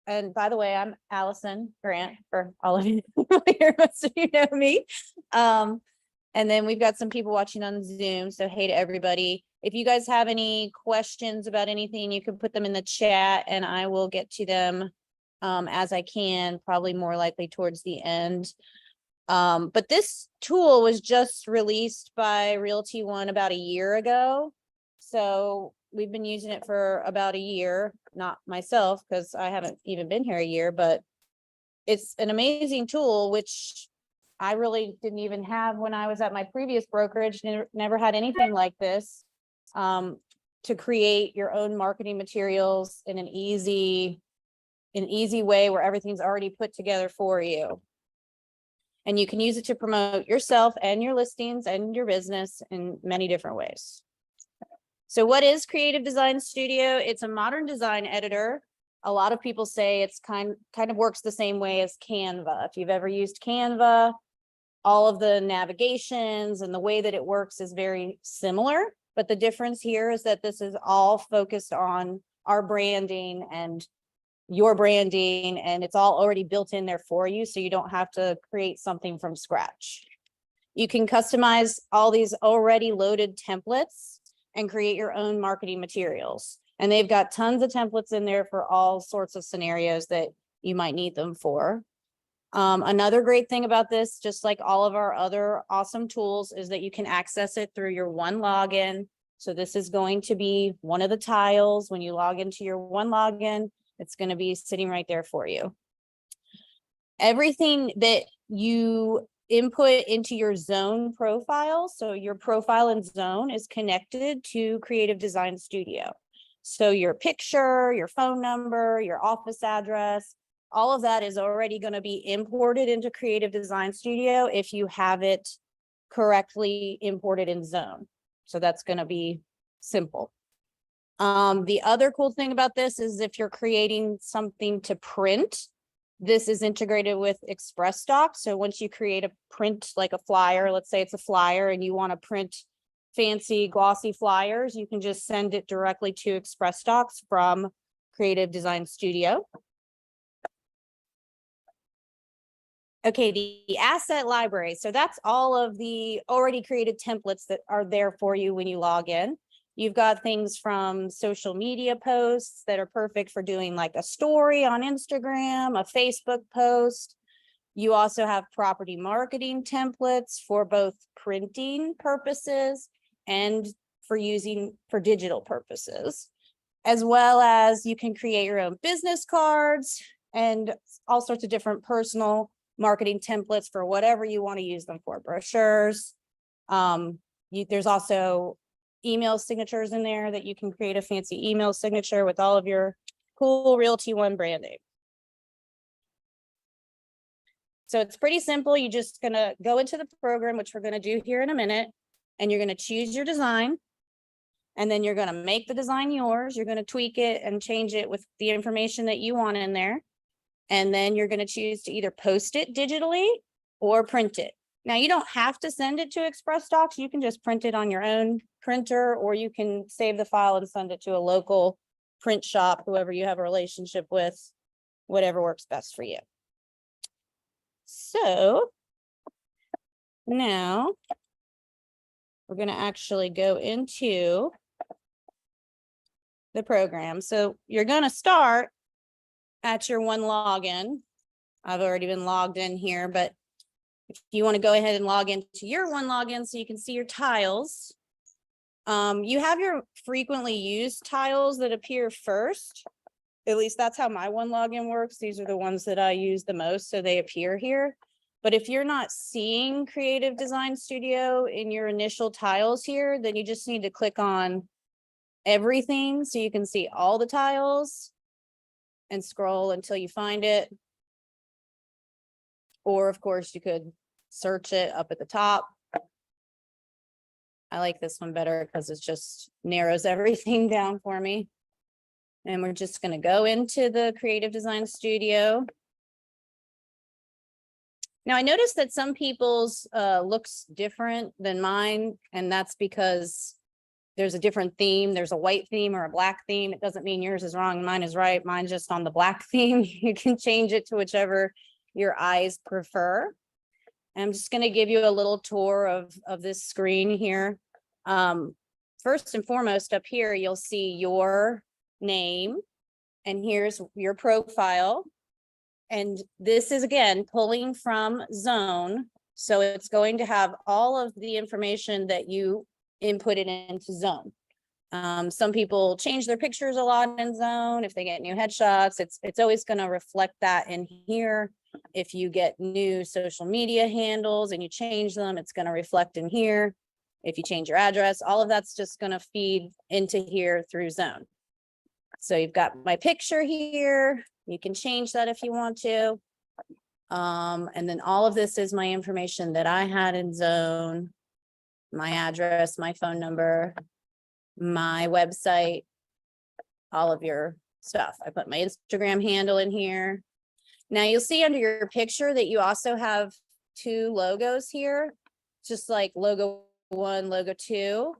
And by the way, I'm Allison Grant for all of you here. Most of you know me. And then we've got some people watching on Zoom. So hey to everybody. If you guys have any questions about anything, you can put them in the chat and I will get to them as I can, probably more likely towards the end. But this tool was just released by Realty ONE about a year ago. So we've been using it for about a year, not myself, because I haven't even been here a year, but it's an amazing tool, which I really didn't even have when I was at my previous brokerage. Never had anything like this, to create your own marketing materials in an easy way where everything's already put together for you. And you can use it to promote yourself and your listings and your business in many different ways. So what is Creative Design Studio? It's a modern design editor. A lot of people say it's kind of works the same way as Canva. If you've ever used Canva, all of the navigations and the way that it works is very similar. But the difference here is that this is all focused on our branding and your branding, and it's all already built in there for you, so you don't have to create something from scratch. You can customize all these already loaded templates and create your own marketing materials. And they've got tons of templates in there for all sorts of scenarios that you might need them for. Another great thing about this, just like all of our other awesome tools, is that you can access it through your one login. So this is going to be one of the tiles. When you log into your one login, it's going to be sitting right there for you. Everything that you input into your zone profile, so your profile and zone, is connected to Creative Design Studio. So your picture, your phone number, your office address, all of that is already going to be imported into Creative Design Studio if you have it correctly imported in zone. So that's going to be simple. The other cool thing about this is if you're creating something to print, this is integrated with Express Docs. So once you create a print, like a flyer, let's say it's a flyer and you want to print fancy glossy flyers, you can just send it directly to Express Docs from Creative Design Studio. Okay, the asset library. So that's all of the already created templates that are there for you when you log in. You've got things from social media posts that are perfect for doing like a story on Instagram, a Facebook post. You also have property marketing templates for both printing purposes and for using for digital purposes, as well as you can create your own business cards and all sorts of different personal marketing templates for whatever you want to use them for, brochures. There's also email signatures in there that you can create a fancy email signature with all of your cool Realty ONE branding. So it's pretty simple. You're just going to go into the program, which we're going to do here in a minute, and you're going to choose your design. And then you're going to make the design yours. You're going to tweak it and change it with the information that you want in there. And then you're going to choose to either post it digitally or print it. Now, you don't have to send it to Express Docs. You can just print it on your own printer, or you can save the file and send it to a local print shop, whoever you have a relationship with, whatever works best for you. So now we're going to actually go into the program. So you're going to start at your one login. I've already been logged in here, but if you want to go ahead and log into your one login so you can see your tiles, you have your frequently used tiles that appear first. At least that's how my one login works. These are the ones that I use the most, so they appear here. But if you're not seeing Creative Design Studio in your initial tiles here, then you just need to click on everything so you can see all the tiles and scroll until you find it. Or of course you could search it up at the top. I like this one better because it just narrows everything down for me. And we're just going to go into the Creative Design Studio. Now I noticed that some people's looks different than mine, and that's because there's a different theme, there's a white theme or a black theme, it doesn't mean yours is wrong, mine is right, mine's just on the black theme. You can change it to whichever your eyes prefer. I'm just going to give you a little tour of this screen here. First and foremost, up here, you'll see your name, and here's your profile. And this is, again, pulling from Zone. So it's going to have all of the information that you inputted into Zone. Some people change their pictures a lot in Zone. If they get new headshots, it's always going to reflect that in here. If you get new social media handles and you change them, it's going to reflect in here. If you change your address, all of that's just going to feed into here through Zone. So you've got my picture here. You can change that if you want to. And then all of this is my information that I had in Zone, my address, my phone number, my website, all of your stuff. I put my Instagram handle in here. Now you'll see under your picture that you also have two logos here, just like logo 1, logo 2.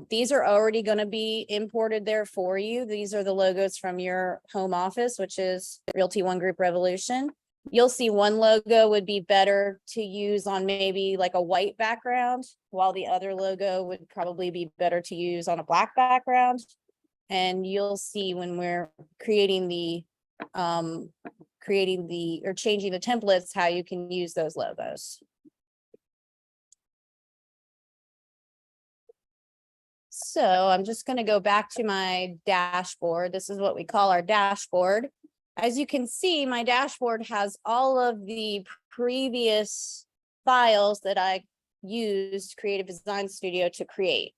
These are already going to be imported there for you. These are the logos from your home office, which is Realty ONE Group Revolution. You'll see one logo would be better to use on maybe like a white background, while the other logo would probably be better to use on a black background. And you'll see when we're creating the or changing the templates, how you can use those logos. So I'm just going to go back to my dashboard. This is what we call our dashboard. As you can see, my dashboard has all of the previous files that I used Creative Design Studio to create.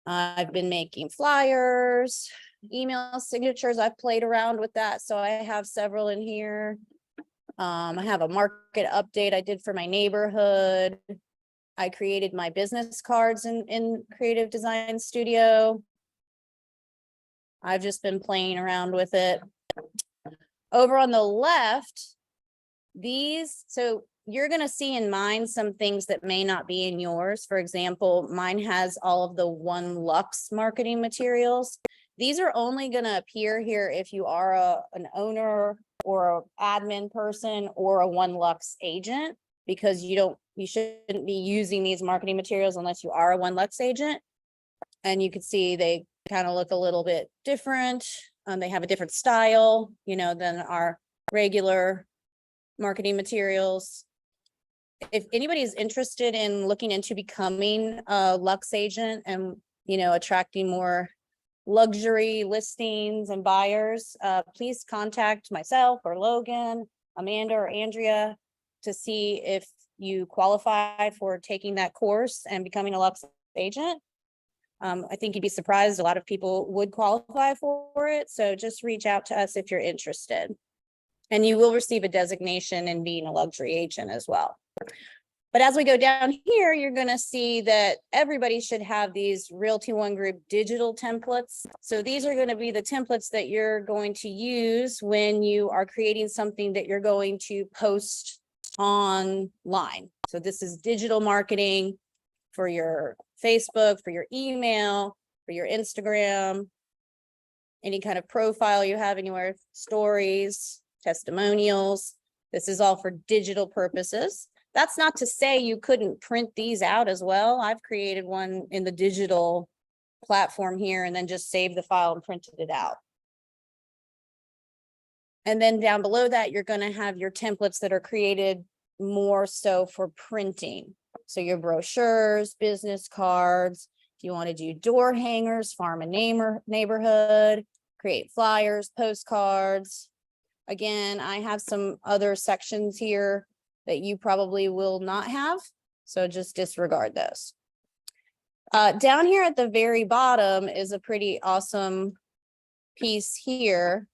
I've been making flyers, email signatures. I've played around with that, so I have several in here. I have a market update I did for my neighborhood. I created my business cards in Creative Design Studio. I've just been playing around with it. Over on the left, so you're going to see in mine some things that may not be in yours. For example, mine has all of the One Lux marketing materials. These are only going to appear here if you are an owner or an admin person or a One Lux agent, because you shouldn't be using these marketing materials unless you are a One Lux agent. And you can see they kind of look a little bit different. They have a different style, than our regular marketing materials. If anybody is interested in looking into becoming a Lux agent and, attracting more luxury listings and buyers, please contact myself or Logan, Amanda, or Andrea to see if you qualify for taking that course and becoming a Lux agent. I think you'd be surprised. A lot of people would qualify for it. So just reach out to us if you're interested. And you will receive a designation in being a luxury agent as well. But as we go down here, you're going to see that everybody should have these Realty ONE Group digital templates. So these are going to be the templates that you're going to use when you are creating something that you're going to post online. So this is digital marketing for your Facebook, for your email, for your Instagram, any kind of profile you have anywhere, stories, testimonials. This is all for digital purposes. That's not to say you couldn't print these out as well. I've created one in the digital platform here and then just saved the file and printed it out. And then down below that, you're going to have your templates that are created more so for printing. So your brochures, business cards, if you want to do door hangers, farm and neighborhood, create flyers, postcards. Again, I have some other sections here that you probably will not have, so just disregard those. Down here at the very bottom is a pretty awesome piece here.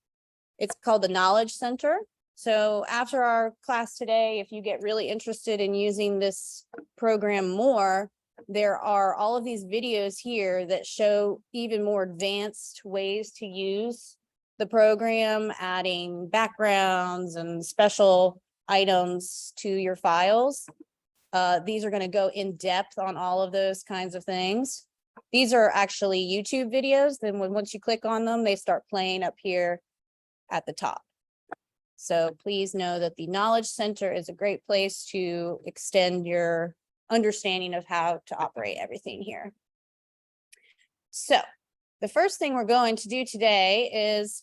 It's called the Knowledge Center. So after our class today, if you get really interested in using this program more, there are all of these videos here that show even more advanced ways to use the program, adding backgrounds and special items to your files. These are going to go in depth on all of those kinds of things. These are actually YouTube videos. Then once you click on them, they start playing up here at the top. So please know that the Knowledge Center is a great place to extend your understanding of how to operate everything here. So the first thing we're going to do today is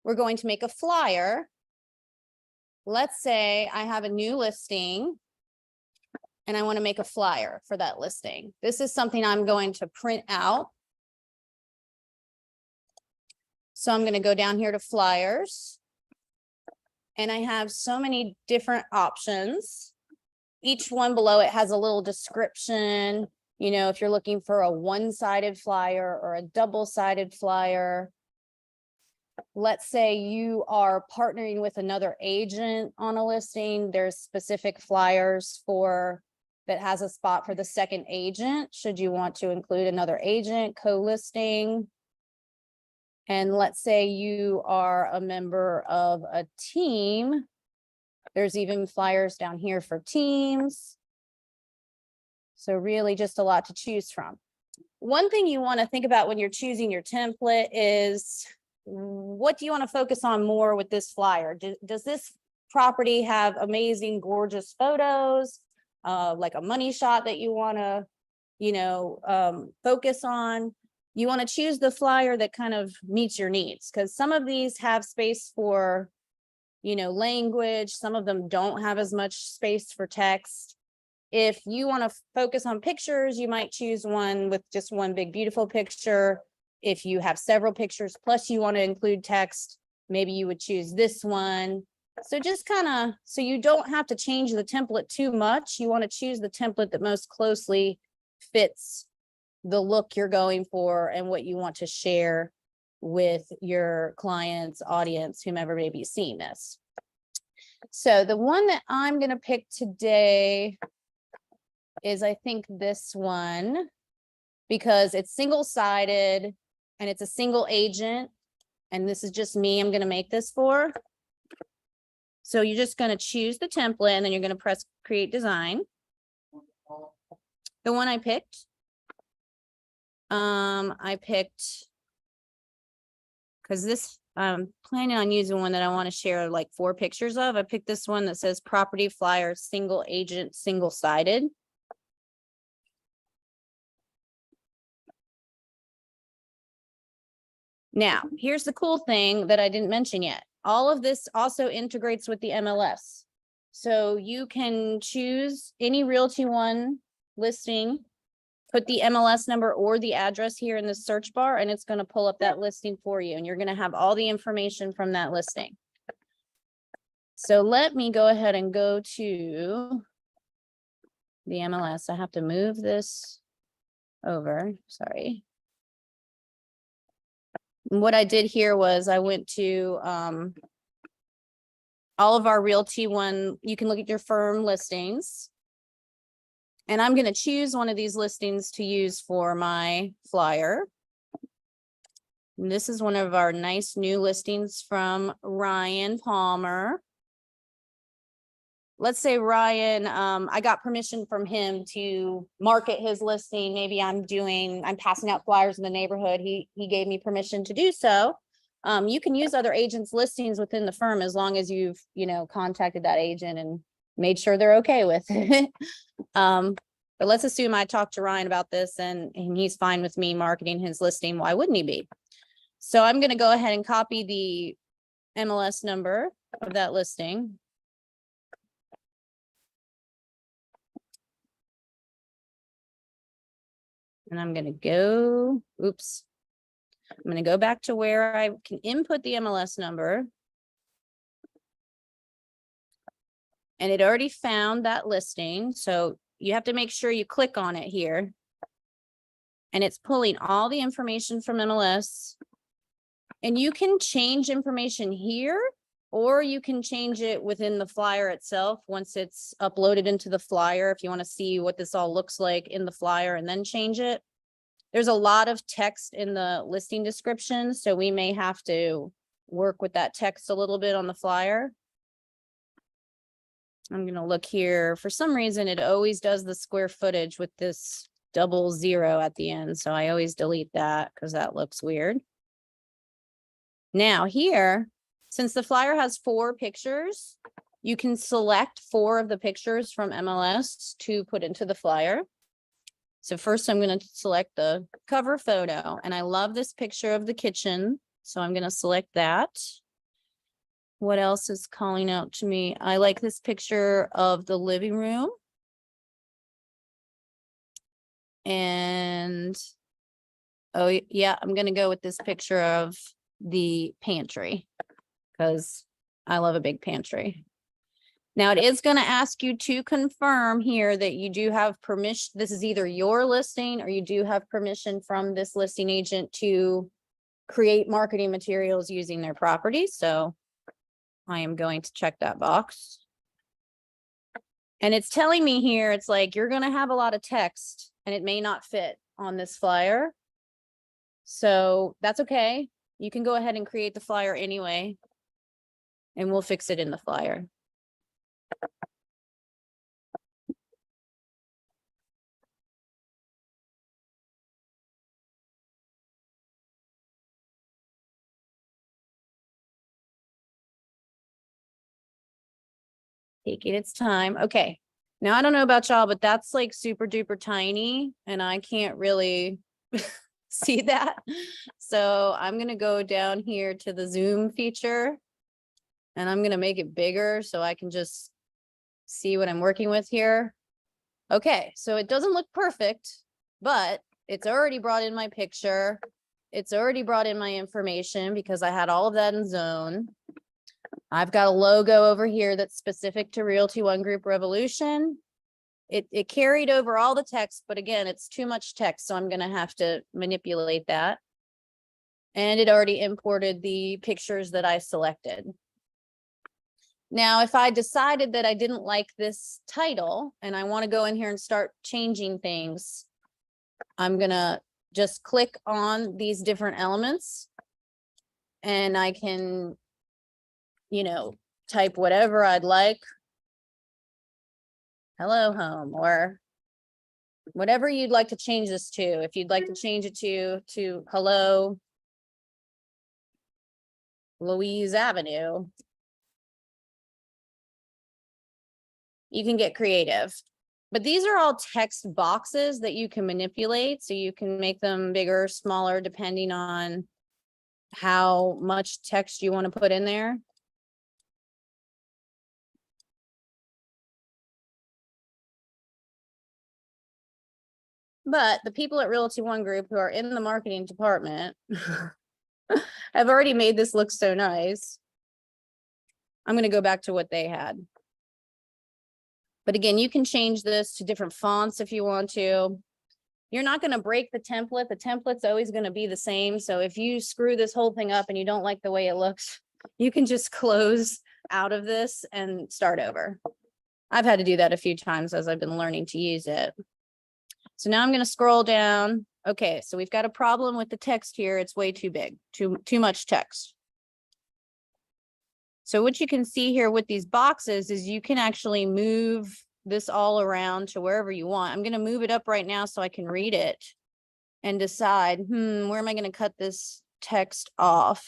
we're going to make a flyer. Let's say I have a new listing and I want to make a flyer for that listing. This is something I'm going to print out. So I'm going to go down here to flyers. And I have so many different options. Each one below it has a little description. You know, if you're looking for a one-sided flyer or a double-sided flyer. Let's say you are partnering with another agent on a listing. There's specific flyers for that has a spot for the second agent. Should you want to include another agent co-listing? And let's say you are a member of a team. There's even flyers down here for teams. So really just a lot to choose from. One thing you want to think about when you're choosing your template is what do you want to focus on more with this flyer? Does this property have amazing, gorgeous photos, like a money shot that you want to, focus on? You want to choose the flyer that kind of meets your needs, because some of these have space for, language. Some of them don't have as much space for text. If you want to focus on pictures, you might choose one with just one big, beautiful picture. If you have several pictures, plus you want to include text, maybe you would choose this one. So just so you don't have to change the template too much. You want to choose the template that most closely fits the look you're going for and what you want to share with your clients, audience, whomever may be seeing this. So the one that I'm going to pick today is, I think, this one, because it's single-sided and it's a single agent. And this is just me I'm going to make this for. So you're just going to choose the template and then you're going to press create design. The one I picked, because this, I'm planning on using one that I want to share like 4 pictures of. I picked this one that says property flyer, single agent, single-sided. Now, here's the cool thing that I didn't mention yet. All of this also integrates with the MLS. So you can choose any Realty One listing, put the MLS number or the address here in the search bar, and it's going to pull up that listing for you. And you're going to have all the information from that listing. So let me go ahead and go to the MLS. I have to move this over. Sorry. What I did here was I went to all of our Realty One. You can look at your firm listings. And I'm going to choose one of these listings to use for my flyer. And this is one of our nice new listings from Ryan Palmer. Let's say Ryan, I got permission from him to market his listing. Maybe I'm passing out flyers in the neighborhood. He gave me permission to do so. You can use other agents' listings within the firm as long as you've, contacted that agent and made sure they're okay with it. But let's assume I talked to Ryan about this and he's fine with me marketing his listing. Why wouldn't he be? So I'm going to go ahead and copy the MLS number of that listing. And I'm going to go, I'm going to go back to where I can input the MLS number. And it already found that listing. So you have to make sure you click on it here. And it's pulling all the information from MLS. And you can change information here, or you can change it within the flyer itself once it's uploaded into the flyer. If you want to see what this all looks like in the flyer and then change it. There's a lot of text in the listing description, so we may have to work with that text a little bit on the flyer. I'm going to look here. For some reason, it always does the square footage with this 0 at the end. So I always delete that because that looks weird. Now here, since the flyer has 4 pictures, you can select 4 of the pictures from MLS to put into the flyer. So first I'm going to select the cover photo, and I love this picture of the kitchen. So I'm going to select that. What else is calling out to me? I like this picture of the living room. And, oh yeah, I'm going to go with this picture of the pantry because I love a big pantry. Now it is going to ask you to confirm here that you do have permission. This is either your listing or you do have permission from this listing agent to create marketing materials using their property. So I am going to check that box. And it's telling me here, it's like, you're going to have a lot of text and it may not fit on this flyer. So that's okay. You can go ahead and create the flyer anyway, and we'll fix it in the flyer. Taking its time. Okay. Now I don't know about y'all, but that's like super duper tiny and I can't really see that. So I'm going to go down here to the zoom feature and I'm going to make it bigger so I can just see what I'm working with here. Okay. So it doesn't look perfect, but it's already brought in my picture. It's already brought in my information because I had all of that in zone. I've got a logo over here that's specific to Realty ONE Group Revolution. It carried over all the text, but again, it's too much text, so I'm going to have to manipulate that. And it already imported the pictures that I selected. Now, if I decided that I didn't like this title and I want to go in here and start changing things, I'm going to just click on these different elements and I can, you know, type whatever I'd like. Hello home, or whatever you'd like to change this to. If you'd like to change it to hello Louise Avenue, you can get creative. But these are all text boxes that you can manipulate. So you can make them bigger, smaller, depending on how much text you want to put in there. But the people at Realty ONE Group who are in the marketing department have already made this look so nice. I'm going to go back to what they had. But again, you can change this to different fonts if you want to. You're not going to break the template. The template's always going to be the same. So if you screw this whole thing up and you don't like the way it looks, you can just close out of this and start over. I've had to do that a few times as I've been learning to use it. So now I'm going to scroll down. Okay, so we've got a problem with the text here. It's way too big, too much text. So what you can see here with these boxes is you can actually move this all around to wherever you want. I'm going to move it up right now so I can read it and decide, where am I going to cut this text off?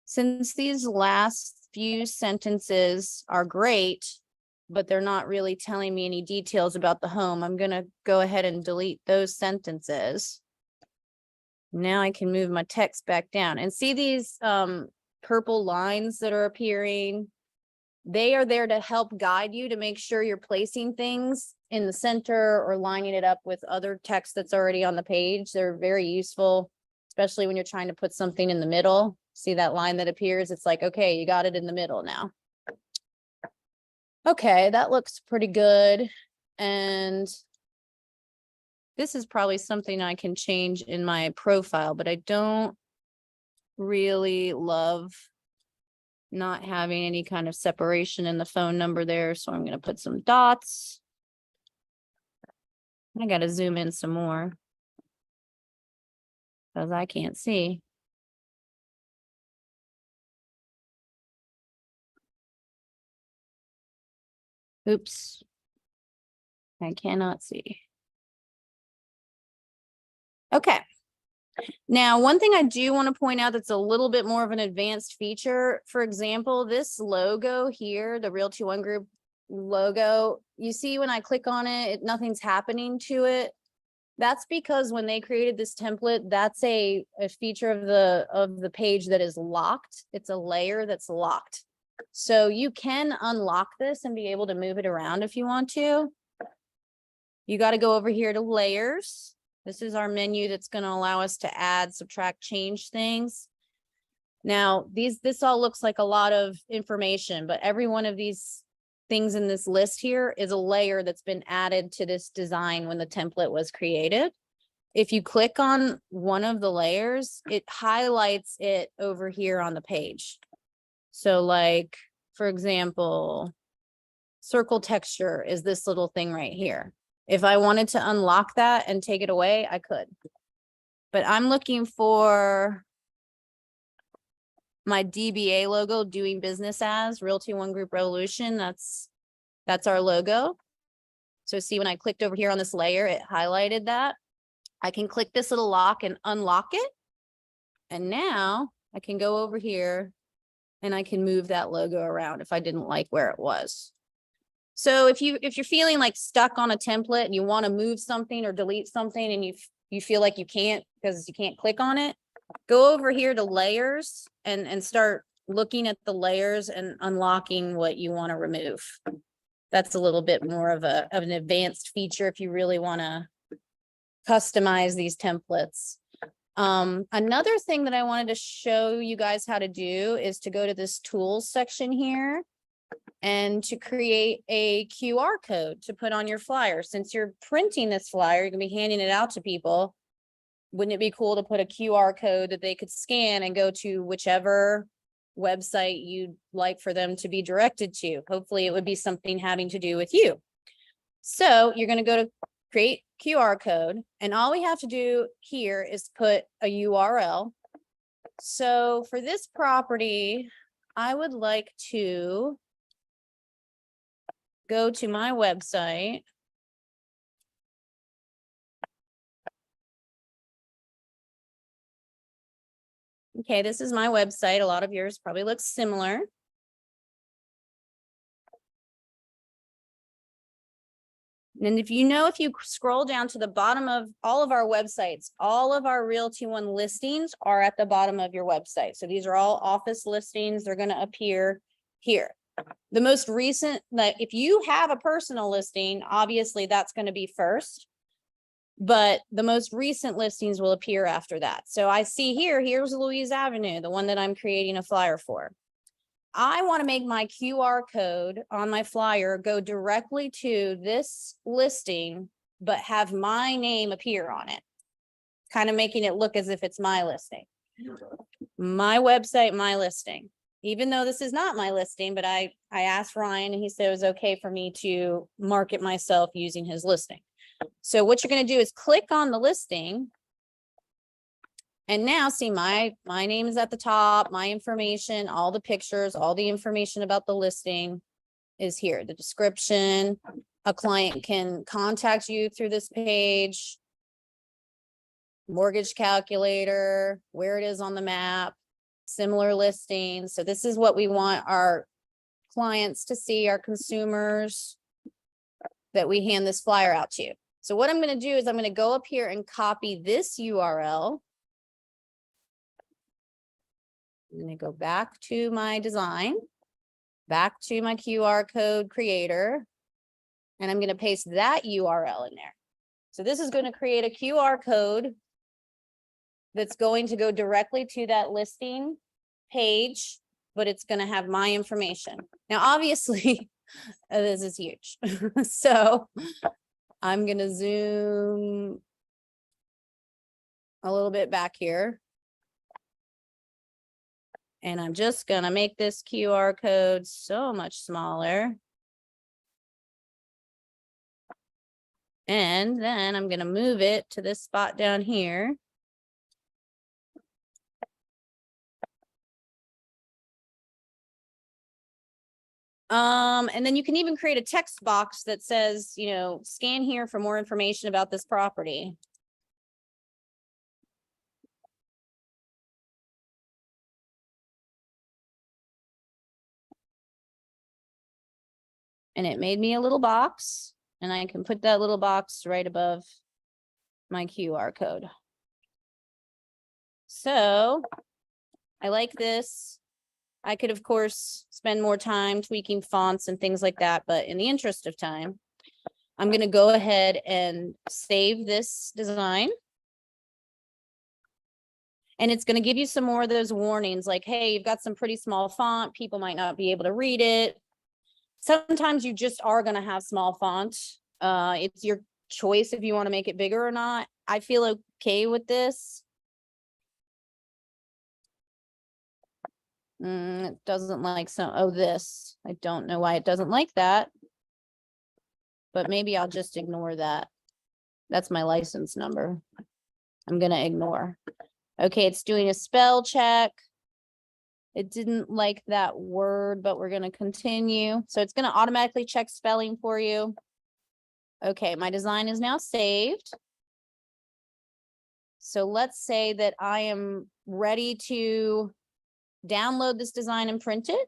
Since these last few sentences are great, but they're not really telling me any details about the home, I'm going to go ahead and delete those sentences. Now I can move my text back down and see these purple lines that are appearing. They are there to help guide you to make sure you're placing things in the center or lining it up with other text that's already on the page. They're very useful, especially when you're trying to put something in the middle. See that line that appears? It's like, okay, you got it in the middle now. Okay, that looks pretty good. And this is probably something I can change in my profile, but I don't really love not having any kind of separation in the phone number there. So I'm going to put some dots. I got to zoom in some more because I can't see. Oops. I cannot see. Okay. Now, one thing I do want to point out that's a little bit more of an advanced feature, for example, this logo here, the Realty ONE Group logo, you see when I click on it, nothing's happening to it. That's because when they created this template, that's a feature of the page that is locked. It's a layer that's locked. So you can unlock this and be able to move it around if you want to. You got to go over here to layers. This is our menu that's going to allow us to add, subtract, change things. Now, this all looks like a lot of information, but every one of these things in this list here is a layer that's been added to this design when the template was created. If you click on one of the layers, it highlights it over here on the page. So like, for example, circle texture is this little thing right here. If I wanted to unlock that and take it away, I could. But I'm looking for my DBA logo, doing business as Realty ONE Group Revolution. That's our logo. So see, when I clicked over here on this layer, it highlighted that. I can click this little lock and unlock it. And now I can go over here and I can move that logo around if I didn't like where it was. So if you're feeling like stuck on a template and you want to move something or delete something and you feel like you can't because you can't click on it, go over here to layers and start looking at the layers and unlocking what you want to remove. That's a little bit more of an advanced feature if you really want to customize these templates. Another thing that I wanted to show you guys how to do is to go to this tools section here and to create a QR code to put on your flyer. Since you're printing this flyer, you're gonna be handing it out to people. Wouldn't it be cool to put a QR code that they could scan and go to whichever website you'd like for them to be directed to? Hopefully it would be something having to do with you. So you're gonna go to create QR code, and all we have to do here is put a URL. So for this property, I would like to go to my website. Okay, this is my website. A lot of yours probably looks similar. And if you scroll down to the bottom of all of our websites, all of our Realty ONE listings are at the bottom of your website. So these are all office listings. They're going to appear here. The most recent, like if you have a personal listing, obviously that's going to be first, but the most recent listings will appear after that. So I see here's Louise Avenue, the one that I'm creating a flyer for. I want to make my QR code on my flyer go directly to this listing, but have my name appear on it, kind of making it look as if it's my listing. My website, my listing. Even though this is not my listing, but I asked Ryan and he said it was okay for me to market myself using his listing. So what you're going to do is click on the listing. And now see my name is at the top, my information, all the pictures, all the information about the listing is here. The description, a client can contact you through this page, mortgage calculator, where it is on the map, similar listings. So this is what we want our clients to see, our consumers that we hand this flyer out to. So what I'm going to do is I'm going to go up here and copy this URL. I'm going to go back to my design, back to my QR code creator, and I'm going to paste that URL in there. So this is going to create a QR code that's going to go directly to that listing page, but it's going to have my information. Now, obviously, this is huge. So I'm going to zoom a little bit back here. And I'm just going to make this QR code so much smaller. And then I'm going to move it to this spot down here. And then you can even create a text box that says, scan here for more information about this property. And it made me a little box, and I can put that little box right above my QR code. So I like this. I could, of course, spend more time tweaking fonts and things like that, but in the interest of time, I'm going to go ahead and save this design. And it's going to give you some more of those warnings like, hey, you've got some pretty small font. People might not be able to read it. Sometimes you just are going to have small font. It's your choice if you want to make it bigger or not. I feel okay with this. It doesn't like this. I don't know why it doesn't like that. But maybe I'll just ignore that. That's my license number. I'm going to ignore. Okay, it's doing a spell check. It didn't like that word, but we're going to continue. So it's going to automatically check spelling for you. Okay, my design is now saved. So let's say that I am ready to download this design and print it.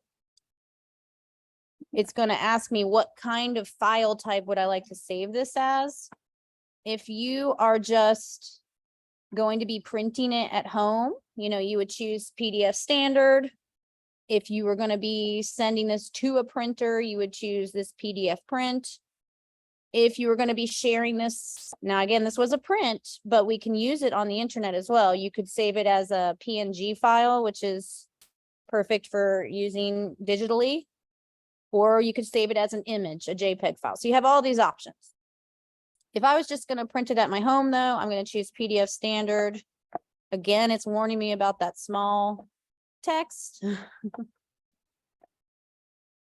It's going to ask me what kind of file type would I like to save this as. If you are just going to be printing it at home, you would choose PDF standard. If you were going to be sending this to a printer, you would choose this PDF print. If you were going to be sharing this, now again, this was a print, but we can use it on the internet as well. You could save it as a PNG file, which is perfect for using digitally, or you could save it as an image, a JPEG file. So you have all these options. If I was just going to print it at my home, though, I'm going to choose PDF standard. Again, it's warning me about that small text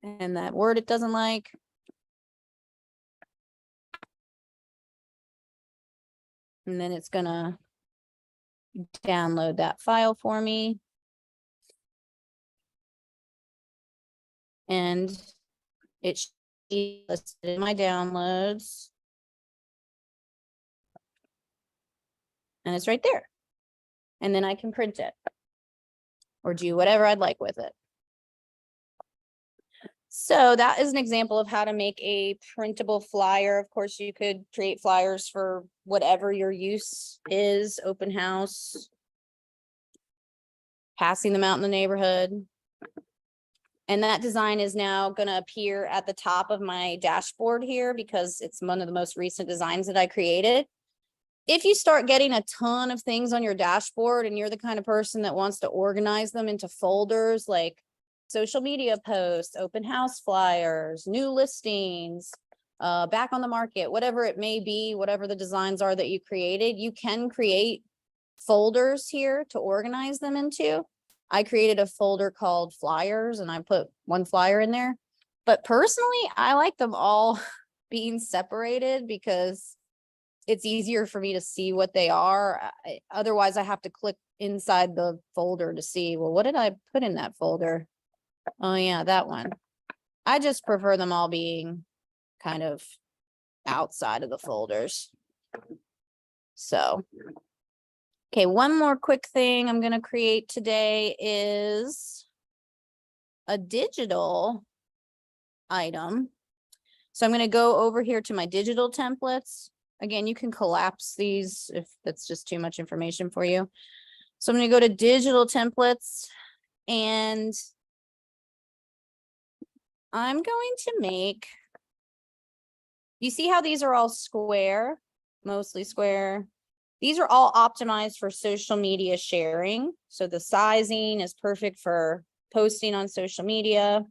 and that word it doesn't like. And then it's going to download that file for me. And it should be listed in my downloads. And it's right there. And then I can print it or do whatever I'd like with it. So that is an example of how to make a printable flyer. Of course, you could create flyers for whatever your use is, open house, passing them out in the neighborhood. And that design is now going to appear at the top of my dashboard here because it's one of the most recent designs that I created. If you start getting a ton of things on your dashboard and you're the kind of person that wants to organize them into folders like social media posts, open house flyers, new listings, back on the market, whatever it may be, whatever the designs are that you created, you can create folders here to organize them into. I created a folder called flyers and I put one flyer in there. But personally, I like them all being separated because it's easier for me to see what they are. Otherwise, I have to click inside the folder to see, well, what did I put in that folder? Oh, yeah, that one. I just prefer them all being kind of outside of the folders. So, okay, one more quick thing I'm going to create today is a digital item. So I'm going to go over here to my digital templates. Again, you can collapse these if that's just too much information for you. So I'm going to go to digital templates and I'm going to make, you see how these are all square, mostly square. These are all optimized for social media sharing. So the sizing is perfect for posting on social media.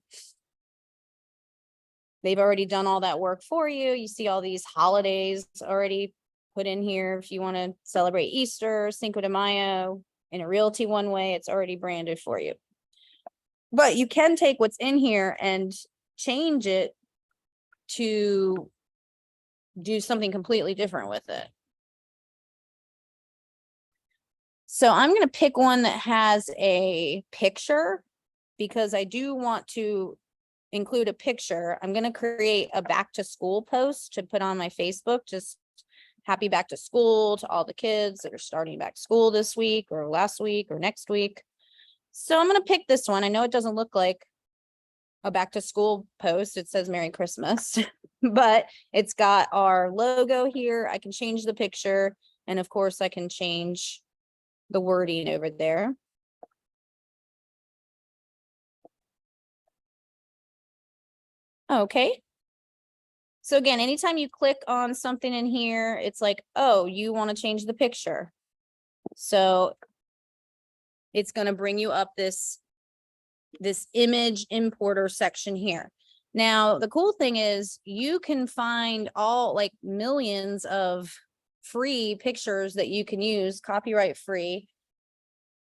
They've already done all that work for you. You see all these holidays already put in here. If you want to celebrate Easter, Cinco de Mayo, in a Realty One way, it's already branded for you. But you can take what's in here and change it to do something completely different with it. So I'm going to pick one that has a picture because I do want to include a picture. I'm going to create a back to school post to put on my Facebook, just happy back to school to all the kids that are starting back to school this week or last week or next week. So I'm going to pick this one. I know it doesn't look like a back to school post. It says Merry Christmas, but it's got our logo here. I can change the picture. And of course I can change the wording over there. Okay. So again, anytime you click on something in here, it's like, oh, you want to change the picture. So it's going to bring you up this image importer section here. Now, the cool thing is you can find all like millions of free pictures that you can use copyright free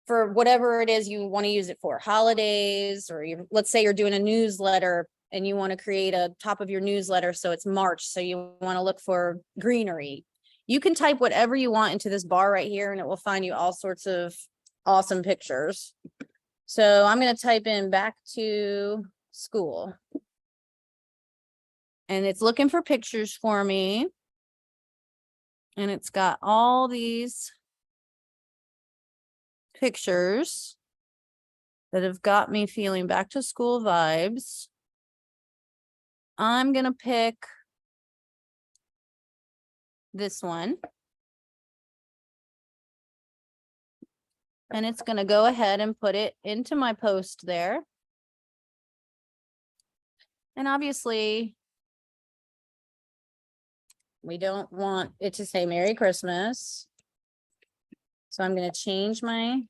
for whatever it is you want to use it for, holidays, or let's say you're doing a newsletter and you want to create a top of your newsletter. So it's March. So you want to look for greenery. You can type whatever you want into this bar right here and it will find you all sorts of awesome pictures. So I'm going to type in back to school. And it's looking for pictures for me. And it's got all these pictures that have got me feeling back to school vibes. I'm going to pick this one. And it's going to go ahead and put it into my post there. And obviously, we don't want it to say Merry Christmas. So I'm going to change my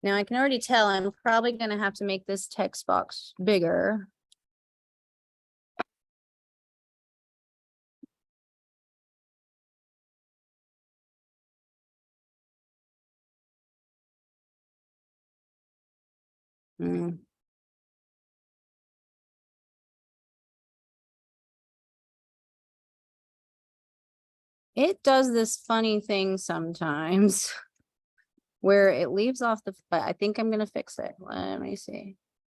now I can already tell I'm probably going to have to make this text box bigger. It does this funny thing sometimes where it leaves off the, but I think I'm going to fix it. Let me see.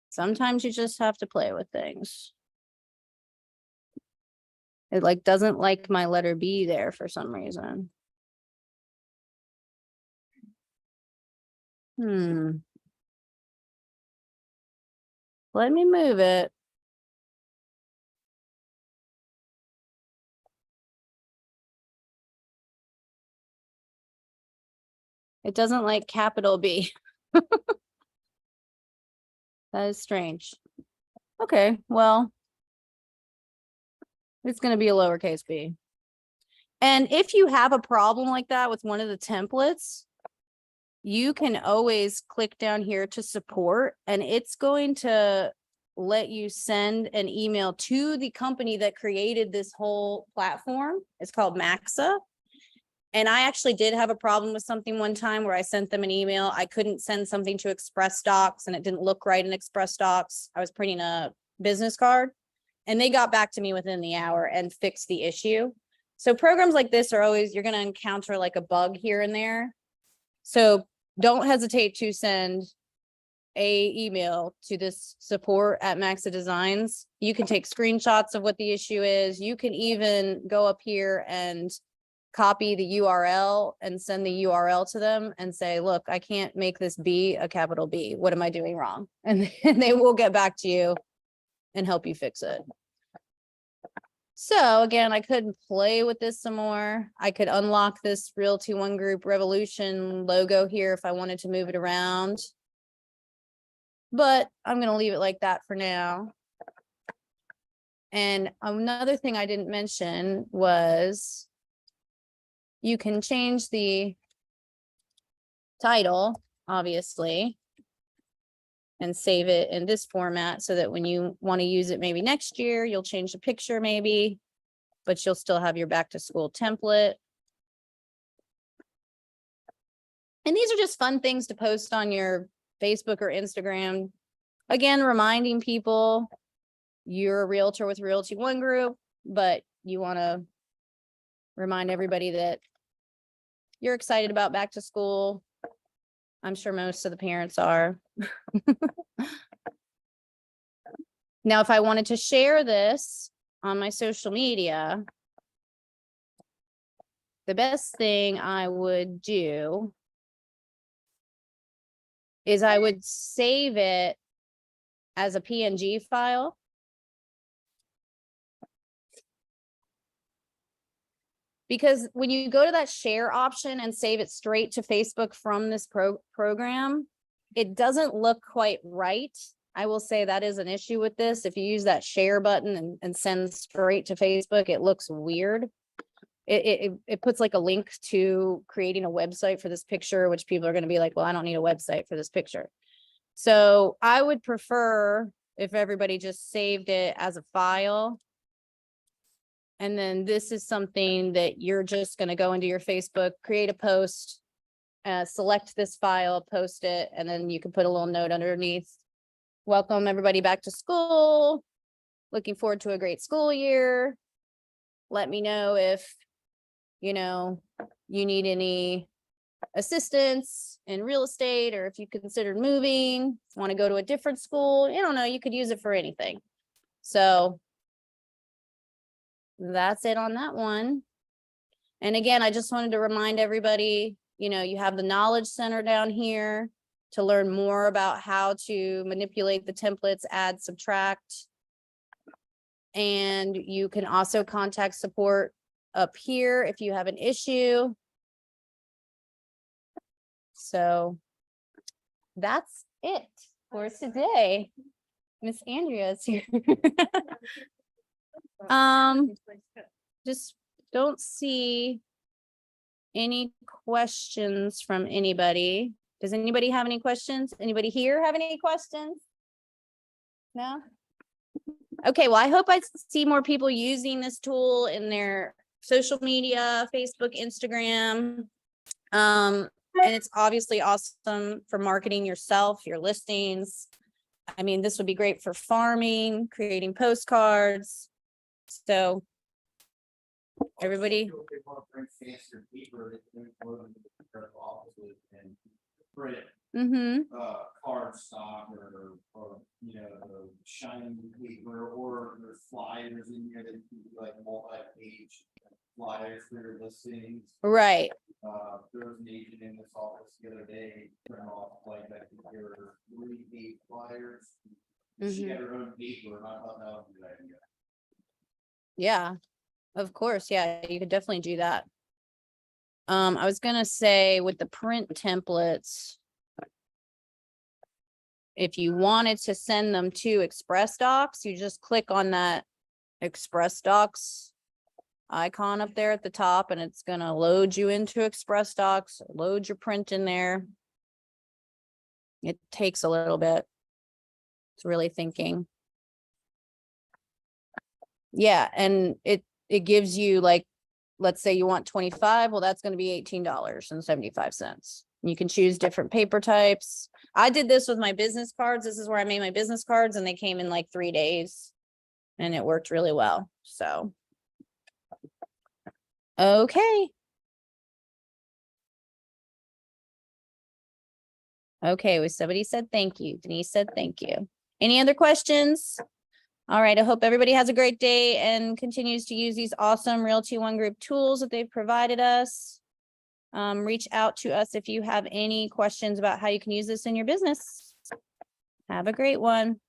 Sometimes you just have to play with things. It like doesn't like my letter B there for some reason. Let me move it. It doesn't like capital B. That is strange. Okay, well, it's going to be a lowercase b. And if you have a problem like that with one of the templates, you can always click down here to support, and it's going to let you send an email to the company that created this whole platform. It's called Maxa. And I actually did have a problem with something one time where I sent them an email. I couldn't send something to Express Docs and it didn't look right in Express Docs. I was printing a business card and they got back to me within the hour and fixed the issue. So programs like this are always, you're going to encounter like a bug here and there. So don't hesitate to send a email to this support at Maxa Designs. You can take screenshots of what the issue is. You can even go up here and copy the URL and send the URL to them and say, look, I can't make this B a capital B. What am I doing wrong? And they will get back to you and help you fix it. So again, I could play with this some more. I could unlock this Realty ONE Group Revolution logo here if I wanted to move it around. But I'm going to leave it like that for now. And another thing I didn't mention was you can change the title, obviously, and save it in this format so that when you want to use it maybe next year, you'll change the picture maybe, but you'll still have your back to school template. And these are just fun things to post on your Facebook or Instagram. Again, reminding people you're a realtor with Realty ONE Group, but you want to remind everybody that you're excited about back to school. I'm sure most of the parents are. Now, if I wanted to share this on my social media, the best thing I would do is I would save it as a PNG file. Because when you go to that share option and save it straight to Facebook from this program, it doesn't look quite right. I will say that is an issue with this. If you use that share button and send straight to Facebook, it looks weird. It puts like a link to creating a website for this picture, which people are going to be like, well, I don't need a website for this picture. So I would prefer if everybody just saved it as a file. And then this is something that you're just going to go into your Facebook, create a post, select this file, post it, and then you can put a little note underneath. Welcome everybody back to school. Looking forward to a great school year. Let me know if, you know, you need any assistance in real estate, or if you considered moving, want to go to a different school. You don't know, you could use it for anything. So that's it on that one. And again, I just wanted to remind everybody, you know, you have the Knowledge Center down here to learn more about how to manipulate the templates, add, subtract. And you can also contact support up here if you have an issue. So that's it for today. Miss Andrea is here. Just don't see any questions from anybody. Does anybody have any questions? Anybody here have any questions? No? Okay, well, I hope I see more people using this tool in their social media, Facebook, Instagram. And it's obviously awesome for marketing yourself, your listings. I mean, this would be great for farming, creating postcards. So everybody. Card stock or you know, shiny paper, or there's flyers in here that you can do like multi-page flyers for your listings. Right. There was an agent in this office the other day, turned off like I think there were 3 flyers. She had her own paper, and I thought that was a good idea. Yeah, of course. Yeah, you could definitely do that. I was gonna say with the print templates, if you wanted to send them to Express Docs, you just click on that Express Docs icon up there at the top, and it's gonna load you into Express Docs, load your print in there. It takes a little bit. It's really thinking. Yeah, and it gives you, like, let's say you want 25, well, that's going to be $18.75. You can choose different paper types. I did this with my business cards. This is where I made my business cards, and they came in like 3 days, and it worked really well. So, okay. Okay, well, somebody said thank you. Denise said thank you. Any other questions? All right, I hope everybody has a great day and continues to use these awesome Realty ONE Group tools that they've provided us. Reach out to us if you have any questions about how you can use this in your business. Have a great one.